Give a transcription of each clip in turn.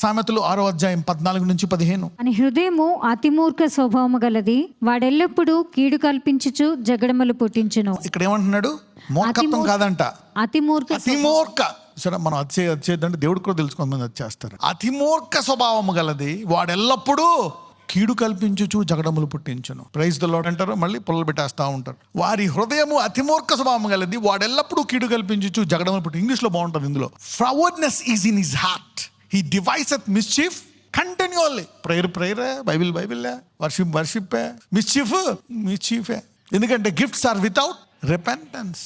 సామెతలు 6:14-15. అని హృదయము అతిమూర్ఖ స్వభావము గలది, వాడెల్లప్పుడు కీడు కల్పించుచు జగడములు పుట్టించును. ఇక్కడ ఏమంటున్నాడు? మూర్ఖత్వం కాదంట, అతిమూర్ఖ. సరే, మనం అది చేయొద్దంటే దేవుడు కూడా తెలుసుకోమని అది చేస్తారు. అతిమూర్ఖ స్వభావము గలది, వాడెల్లప్పుడూ కీడు కల్పించుచు జగడములు పుట్టించును. ప్రైజ్ ద లార్డ్ అంటారు, మళ్ళీ పుల్లలు పెట్టేస్తా ఉంటారు. వారి హృదయము అతిమూర్ఖ స్వభావం గలది, వాడెల్లప్పుడూ కీడు కల్పించుచు జగడములు పుట్టి. ఇంగ్లీష్లో బాగుంటుంది ఇందులో. Frowardness is in his heart, he deviseth mischief continually. Prayer Bible worship మిస్చీఫే. ఎందుకంటే గిఫ్ట్స్ ఆర్ వితౌట్ రిపెంటెన్స్.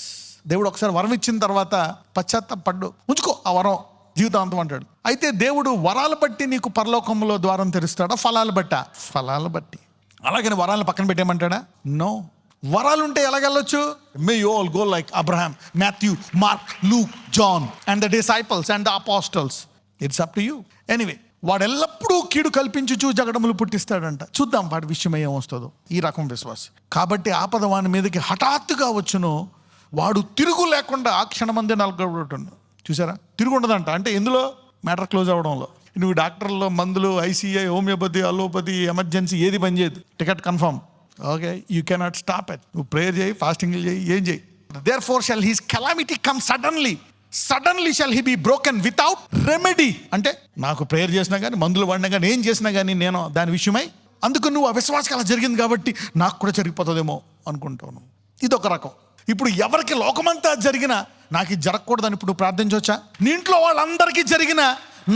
దేవుడు ఒకసారి వరం ఇచ్చిన తర్వాత పశ్చాత్తాపడ్డు ఉంచుకో ఆ వరం జీవితాంతం అంటాడు. అయితే దేవుడు వరాలు బట్టి నీకు పరలోకంలో ద్వారం తెరుస్తాడా? ఫలాలు బట్టి. అలాగని వరాలను పక్కన పెట్టేయమంటాడా? నో. వరాలు ఉంటే ఎలాగెళ్ళొచ్చు? May you all go like Abraham, Matthew, Mark, Luke, John and the disciples and the apostles. It's up to you. Anyway, వాడు ఎల్లప్పుడూ కీడు కల్పించుచు జగడములు పుట్టిస్తాడంట. చూద్దాం వాడి విషయం ఏమొస్తుందో. ఈ రకం విశ్వాసం కాబట్టి ఆపద వాని మీదకి హఠాత్తుగా వచ్చును, వాడు తిరుగు లేకుండా ఆ క్షణమందే నలగొట్టును. చూసారా? తిరుగు ఉండదంట. అంటే ఎందులో? మ్యాటర్ క్లోజ్ అవ్వడంలో. నువ్వు డాక్టర్లో మందులు, ఐసీఐ, హోమియోపతి, అలోపతి, ఎమర్జెన్సీ ఏది పని చేయదు. Ticket confirm. Okay, you cannot stop it. నువ్వు ప్రేయర్ చేయి, ఫాస్టింగ్ చేయి, ఏం చేయి. Therefore shall his calamity come suddenly shall he be broken without remedy. అంటే నాకు ప్రేయర్ చేసినా కానీ, మందులు వాడినా కానీ, ఏం చేసినా కానీ నేను దాని విషయమై, అందుకు నువ్వు అవిశ్వాసం అలా జరిగింది కాబట్టి నాకు కూడా జరిగిపోతుందేమో అనుకుంటాను. ఇదొక రకం. ఇప్పుడు ఎవరికి లోకమంతా జరిగినా నాకు ఇది జరగకూడదని ఇప్పుడు ప్రార్థించవచ్చా? నీ ఇంట్లో వాళ్ళందరికీ జరిగినా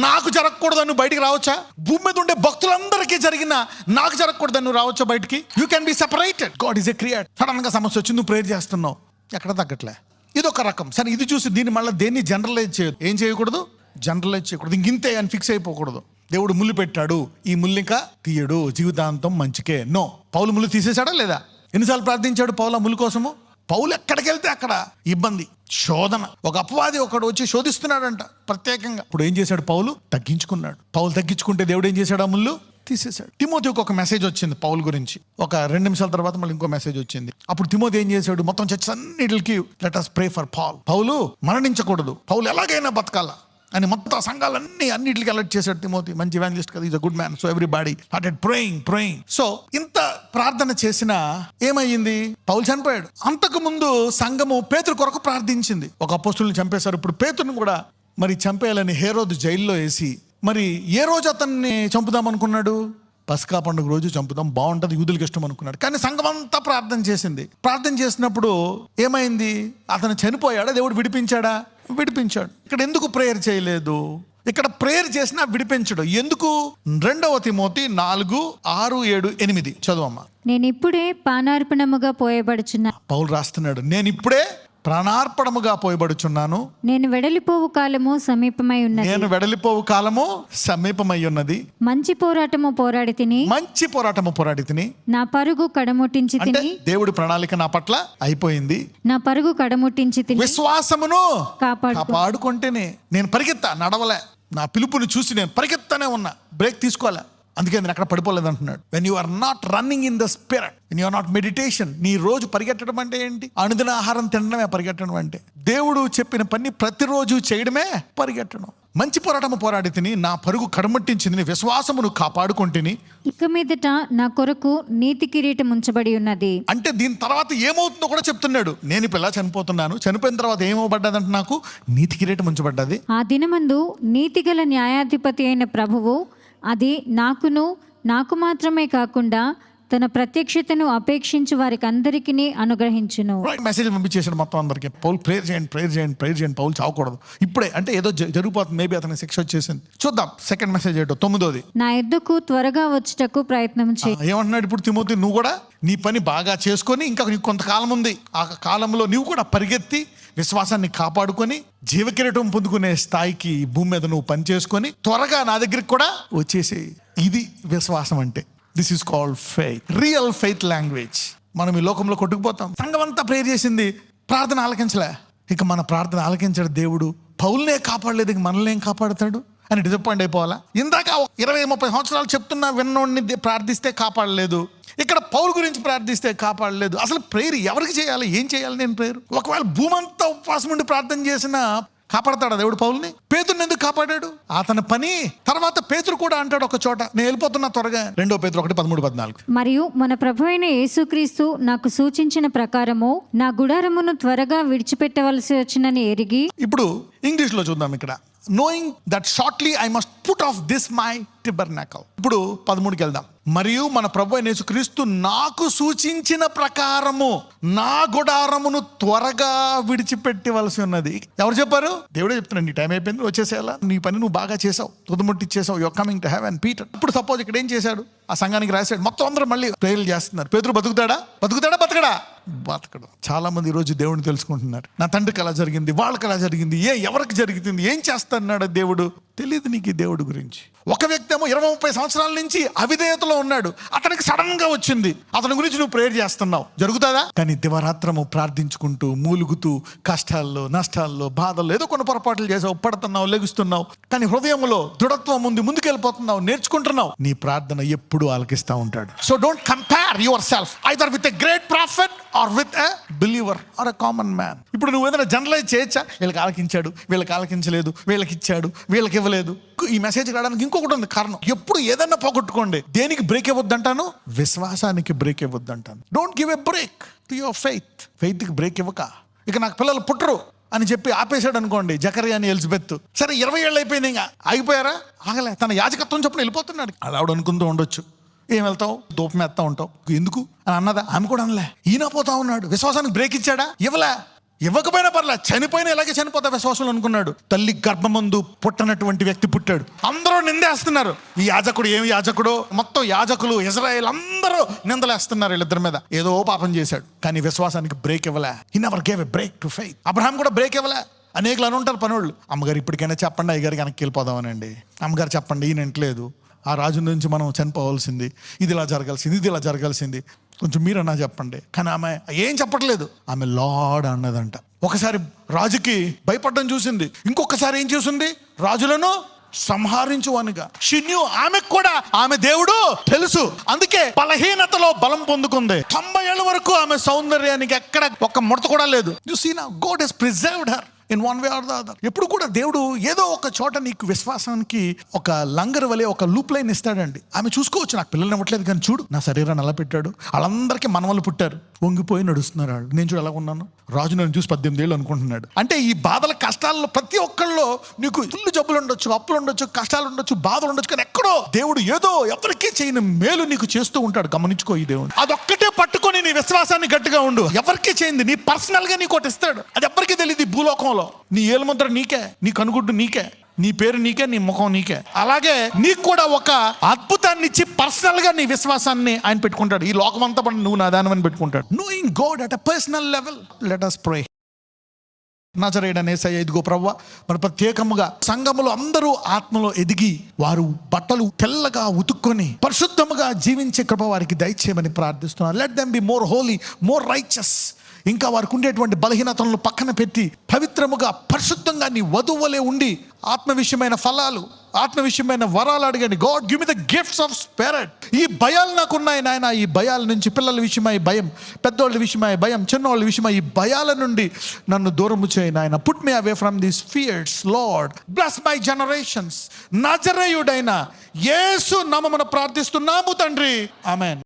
నాకు జరగకూడదని బయటికి రావచ్చా? భూమి మీద ఉండే భక్తులందరికీ జరిగినా నాకు జరగకూడదని నువ్వు రావచ్చా బయటికి? You can be separated. God is a creator. Sudden గా సమస్య వచ్చి నువ్వు ప్రేయర్ చేస్తున్నావు, ఎక్కడ తగ్గట్లే. ఇదొక రకం. సరే, ఇది చూసి దీన్ని మళ్ళీ దేన్ని జనరలైజ్ చేయదు. ఏం చేయకూడదు? జనరలైజ్ చేయకూడదు. ఇంతే అని ఫిక్స్ అయిపోకూడదు. దేవుడు ముళ్ళు పెట్టాడు, ఈ ముళ్ళు ఇంకా తీయడు, జీవితాంతం మంచికే. నో. పౌలు ముళ్ళు తీసేశాడా లేదా? ఎన్నిసార్లు ప్రార్థించాడు పౌలు ముళ్ళు కోసము? పౌలు ఎక్కడికి వెళ్తే అక్కడ ఇబ్బంది, శోధన. ఒక అపవాది ఒకడు వచ్చి శోధిస్తున్నాడంట ప్రత్యేకంగా. ఇప్పుడు ఏం చేశాడు? పౌలు తగ్గించుకున్నాడు. పౌలు తగ్గించుకుంటే దేవుడు ఏం చేశాడు? ఆ ముళ్ళు తీసేశాడు. తిమోతికి ఒక మెసేజ్ వచ్చింది పౌలు గురించి. ఒక 2 నిమిషాల తర్వాత మళ్ళీ ఇంకో మెసేజ్ వచ్చింది. అప్పుడు తిమోతి ఏం చేశాడు? మొత్తం చర్చ్ అన్నిటికి let us pray for Paul. పౌలు మరణించకూడదు, పౌలు ఎలాగైనా బతకాల అని మొత్తం అన్నిటికి అలర్ట్ చేశాడు తిమోతి. మంచి ఎవాంజలిస్ట్ కదా, is a good man. So everybody started praying. So ఇంత ప్రార్థన చేసినా ఏమయ్యింది? పౌలు చనిపోయాడు. అంతకు ముందు సంఘము పేతురు కొరకు ప్రార్థించింది. ఒక అపోస్తుల్ని చంపేశారు. ఇప్పుడు పేతురుని కూడా మరి చంపేయాలని హేరోదు జైల్లో వేసి, మరి ఏ రోజు అతన్ని చంపుదాం అనుకున్నాడు? పస్కా పండుగ రోజు చంపుదాం, బాగుంటుంది, యూదులకు ఇష్టం అనుకున్నాడు. కానీ సంఘం అంతా ప్రార్థన చేసింది. ప్రార్థన చేసినప్పుడు ఏమైంది? అతను చనిపోయాడా? దేవుడు విడిపించాడా? విడిపించాడు. ఇక్కడ ఎందుకు ప్రేయర్ చేయలేదు? ఇక్కడ ప్రేయర్ చేసినా విడిపించడు. ఎందుకు? 2 తిమోతి 4, 6, 7, 8 చదువమ్మా. నేను ఇప్పుడే పానార్పణముగా పోయబడుచున్నా. పౌలు రాస్తున్నాడు, నేను ఇప్పుడే ప్రాణార్పణముగా పోయబడుచున్నాను. నేను వెడలిపోవు కాలము సమీపమై ఉన్నది. మంచి పోరాటము పోరాడి తిని నా పరుగు కడముట్టించి తిని. దేవుడి ప్రణాళిక నా పట్ల అయిపోయింది. నా పరుగు కడముట్టించి తిని విశ్వాసమును కాపాడుకుంటేనే నేను పరిగెత్తా, నడవలే. నా పిలుపుని చూసి నేను పరిగెత్తానే ఉన్నా, బ్రేక్ తీసుకోలే. అందుకే నేను అక్కడ పడిపోలేదు అంటున్నాడు. When you are not running in the spirit, when you are not meditation. నీ రోజు పరిగెట్టడం అంటే ఏంటి? అనుదిన ఆహారం తినడమే పరిగెట్టడం అంటే. దేవుడు చెప్పిన పని ప్రతిరోజు చేయడమే పరిగెట్టడం. మంచి పోరాటము పోరాడి తిని నా పరుగు కడమట్టించింది, విశ్వాసమును కాపాడుకుంటుని. ఇక మీదట నా కొరకు నీతి కిరీటం ఉంచబడి ఉన్నది. అంటే దీని తర్వాత ఏమవుతుందో కూడా చెప్తున్నాడు. నేను ఇప్పుడు ఎలా చనిపోతున్నాను, చనిపోయిన తర్వాత ఏమవబడ్డదంటే నాకు నీతి కిరీటం ఉంచబడ్డది. ఆ దినమందు నీతిగల న్యాయాధిపతి అయిన ప్రభువు అది నాకు మాత్రమే కాకుండా తన ప్రత్యక్షతను అపేక్షించి వారికి అందరికీ అనుగ్రహించును. మెసేజ్ పంపించేసాడు మొత్తం అందరికి. పౌలు ప్రేయర్ చేయండి. పౌలు చావకూడదు ఇప్పుడే. అంటే ఏదో జరిగిపోతుంది, మేబీ అతనికి శిక్ష వచ్చేసింది. చూద్దాం సెకండ్ మెసేజ్ ఏంటో. 9. నా యొద్దకు త్వరగా వచ్చుటకు ప్రయత్నం చేయి. ఏమంటున్నాడు ఇప్పుడు తిమోతి? నువ్వు కూడా నీ పని బాగా చేసుకొని, ఇంకా నీకు కొంతకాలం ఉంది, ఆ కాలంలో నువ్వు కూడా పరిగెత్తి విశ్వాసాన్ని కాపాడుకొని జీవకిరీటం పొందుకునే స్థాయికి భూమి మీద నువ్వు పని చేసుకొని త్వరగా నా దగ్గరికి కూడా వచ్చేసి. ఇది విశ్వాసం అంటే. This is called faith, real faith language. మనం ఈ లోకంలో కొట్టుకుపోతాం. సంఘం అంతా ప్రేయర్ చేసింది, ప్రార్థన ఆలకించలే. ఇక మన ప్రార్థన ఆలకించాడు దేవుడు. పౌల్నే కాపాడలేదు, ఇక మనల్ని ఏం కాపాడుతాడు అని డిసప్పాయింట్ అయిపోవాలా? ఇందాక 20-30 సంవత్సరాలు చెప్తున్నా విన్నోడిని ప్రార్థిస్తే కాపాడలేదు, ఇక్కడ పౌలు గురించి ప్రార్థిస్తే కాపాడలేదు. అసలు ప్రేయర్ ఎవరికి చేయాలి? ఏం చేయాలి నేను ప్రేయర్? ఒకవేళ భూమంతా ఉపవాసం ఉండి ప్రార్థన చేసినా కాపాడతాడా దేవుడు పౌల్ని? పేతురుని ఎందుకు కాపాడాడు? అతని పని. తర్వాత పేతురు కూడా అంటాడు ఒక చోట, నేను వెళ్ళిపోతున్నా త్వరగా. 2 పేతురు 1:13-14. మరియు మన ప్రభు అయిన యేసుక్రీస్తు నాకు సూచించిన ప్రకారము నా గుడారమును త్వరగా విడిచిపెట్టవలసి వచ్చినని ఎరిగి. ఇప్పుడు ఇంగ్లీష్ లో చూద్దాం. ఇక్కడ knowing that shortly I must put off this my tabernacle. ఇప్పుడు 13కి వెళ్దాం. మరియు మన ప్రభు అయిన యేసుక్రీస్తు నాకు సూచించిన ప్రకారము నా గుడారమును త్వరగా విడిచిపెట్టవలసి ఉన్నది. ఎవరు చెప్పారు? దేవుడే చెప్తున్నాడు. నీ టైం అయిపోయింది, వచ్చేసేయాలా, నీ పని నువ్వు బాగా చేసావు, తుదముట్టిచ్చేసావు, your coming to heaven. Peter ఇప్పుడు సపోజ్ ఇక్కడ ఏం చేశాడు? ఆ సంఘానికి రాశాడు. మొత్తం అందరూ మళ్ళీ ప్రేయర్లు చేస్తున్నారు. పేతురు బతుకుతాడా? బతకడా? బతకడు. చాలా మంది ఈరోజు దేవుడిని తెలుసుకుంటున్నారు. నా తండ్రికి అలా జరిగింది, వాళ్ళకి అలా జరిగింది, ఎవరికి జరిగింది, ఏం చేస్తున్నాడు దేవుడు? తెలియదు నీకు ఈ దేవుడి గురించి. ఒక వ్యక్తి ఏమో 20-30 సంవత్సరాల నుంచి అవిధేయతలో ఉన్నాడు, అతనికి సడన్ గా వచ్చింది, అతని గురించి నువ్వు ప్రేయర్ చేస్తున్నావు, జరుగుతుందా? కానీ దివారాత్రము ప్రార్థించుకుంటూ మూలుగుతూ కష్టాల్లో, నష్టాల్లో, బాధల్లో ఏదో కొన్ని పొరపాట్లు చేసావు, పడుతున్నావు, లెగుస్తున్నావు, కానీ హృదయంలో దృఢత్వం ఉంది, ముందుకెళ్ళిపోతున్నావు, నేర్చుకుంటున్నావు. నీ ప్రార్థన ఎప్పుడూ ఆలకిస్తూ ఉంటాడు. So don't compare yourself either with a great prophet or with a believer or a common man. ఇప్పుడు నువ్వు ఏదైనా జనరలైజ్ చేయొచ్చా? వీళ్ళకి ఆలకించాడు, వీళ్ళకి ఆలకించలేదు, వీళ్ళకి ఇచ్చాడు, వీళ్ళకి ఇవ్వలేదు. ఈ మెసేజ్ రావడానికి ఇంకొకటి ఉంది కారణం. ఎప్పుడు ఏదన్నా పోగొట్టుకోండి. దేనికి బ్రేక్ ఇవ్వద్దంటాను? విశ్వాసానికి బ్రేక్ ఇవ్వద్దంటాను. Don't give a break to your faith. ఫెయిత్కి బ్రేక్ ఇవ్వక ఇక నాకు పిల్లలు పుట్టరు అని చెప్పి ఆపేశాడు అనుకోండి, జకరియా అని ఎలిజబెత్. సరే 20 ఏళ్ళు అయిపోయింది, ఇంకా ఆగిపోయారా? ఆగలే. తన యాజకత్వం చెప్పిన వెళ్ళిపోతున్నాడు. అలా ఆవిడ అనుకుంటూ ఉండొచ్చు, ఏం వెళ్తావు, దూపం ఎత్తా ఉంటావు, ఎందుకు అని అన్నదా? ఆమె కూడా అనలే. ఈయన పోతా ఉన్నాడు. విశ్వాసానికి బ్రేక్ ఇచ్చాడా? ఇవ్వలే. ఇవ్వకపోయినా పర్లే, చనిపోయినా ఇలాగే చనిపోతా విశ్వాసం అనుకున్నాడు. తల్లి గర్భమందు పుట్టనటువంటి వ్యక్తి పుట్టాడు. అందరూ నిందేస్తున్నారు, ఈ యాజకుడు ఏమి యాజకుడు, మొత్తం యాజకులు ఇజ్రాయేల్ అందరూ నిందలేస్తున్నారు వీళ్ళిద్దరి మీద. ఏదో పాపం చేశాడు, కానీ విశ్వాసానికి బ్రేక్ ఇవ్వలే. హి never gave a break to faith. Abraham కూడా బ్రేక్ ఇవ్వలే. అనేకలు అని ఉంటారు పనులు, అమ్మగారు ఇప్పటికైనా చెప్పండి, అయ్యగారికి వెనక్కి వెళ్ళిపోదామనండి. అమ్మగారు చెప్పండి, ఈయన ఇంటలేదు, ఆ రాజు నుంచి మనం చనిపోవాల్సింది, ఇది ఇలా జరగాల్సింది, ఇది ఇలా జరగాల్సింది, కొంచెం మీరన్నా చెప్పండి. కానీ ఆమె ఏం చెప్పట్లేదు. ఆమె లార్డ్ అన్నదంట. ఒకసారి రాజుకి భయపడడం చూసింది, ఇంకొకసారి ఏం చూసింది? రాజులను సంహరించువనుగా. She knew. ఆమెకు కూడా ఆమె దేవుడు తెలుసు. అందుకే బలహీనతలో బలం పొందుకుంది. 90 ఏళ్ళ వరకు ఆమె సౌందర్యానికి ఎక్కడ ఒక్క ముడత కూడా లేదు. You see now God has preserved her in one way or the other. ఎప్పుడు కూడా దేవుడు ఏదో ఒక చోట నీకు విశ్వాసానికి ఒక లంగర్ వలె ఒక లూప్ లైన్ ఇస్తాడండి. ఆమె చూసుకోవచ్చు, నాకు పిల్లలు ఇవ్వట్లేదు, కానీ చూడు నా శరీరాన్ని అలా పెట్టాడు, వాళ్ళందరికీ మనవలు పుట్టారు, వంగిపోయి నడుస్తున్నారు వాళ్ళు, నేను చూడు ఎలా ఉన్నాను, రాజు నన్ను చూసి 18 ఏళ్ళు అనుకుంటున్నాడు. అంటే ఈ బాధల కష్టాల్లో ప్రతి ఒక్కళ్ళు నీకు ఫుల్ జబ్బులు ఉండొచ్చు, అప్పులు ఉండొచ్చు, కష్టాలు ఉండొచ్చు, బాధలు ఉండొచ్చు, కానీ ఎక్కడో దేవుడు ఏదో ఎవరికీ చేయని మేలు నీకు చేస్తూ ఉంటాడు. గమనించుకో ఈ దేవుడు. అదొక్కటే పట్టుకొని నీ విశ్వాసాన్ని గట్టిగా ఉండు. ఎవరికీ చేయింది నీ పర్సనల్ గా నీకోటి ఇస్తాడు. అది ఎవరికీ తెలియదు ఈ భూలోకంలో. నీ ఏలుముద్ర నీకే, నీ కనుగుడ్డు నీకే, నీ పేరు నీకే, నీ ముఖం నీకే. అలాగే నీకు కూడా ఒక అద్భుతాన్ని ఇచ్చి పర్సనల్ గా నీ విశ్వాసాన్ని ఆయన పెట్టుకుంటాడు. ఈ లోకం అంతా పడి నువ్వు నా దానమని పెట్టుకుంటాడు. Knowing God at a personal level. Let us pray. నజరేయుడైన యేసయ్య, ఇదిగో ప్రభువా, మరి ప్రత్యేకముగా సంఘములో అందరూ ఆత్మలో ఎదిగి వారు బట్టలు తెల్లగా ఉతుక్కొని పరిశుద్ధముగా జీవించే కృప వారికి దయచేయమని ప్రార్థిస్తున్నారు. Let them be more holy, more righteous. ఇంకా వారికి ఉండేటువంటి బలహీనతలను పక్కన పెట్టి పవిత్రముగా పరిశుద్ధంగా నీ వధువులే ఉండి ఆత్మ విషయమైన ఫలాలు, ఆత్మ విషయమైన వరాలు అడగండి. God give me the gifts of spirit. ఈ భయాలు నాకున్నాయి నాయన, ఈ భయాల నుంచి, పిల్లల విషయమై భయం, పెద్దోళ్ళ విషయమై భయం, చిన్నోళ్ళ విషయమై ఈ భయాల నుండి నన్ను దూరము చేయి నాయన. Put me away from these fears lord. Bless my generations. నజరేయుడైన యేసు నామమున ప్రార్థిస్తున్నాము తండ్రి, ఆమేన్.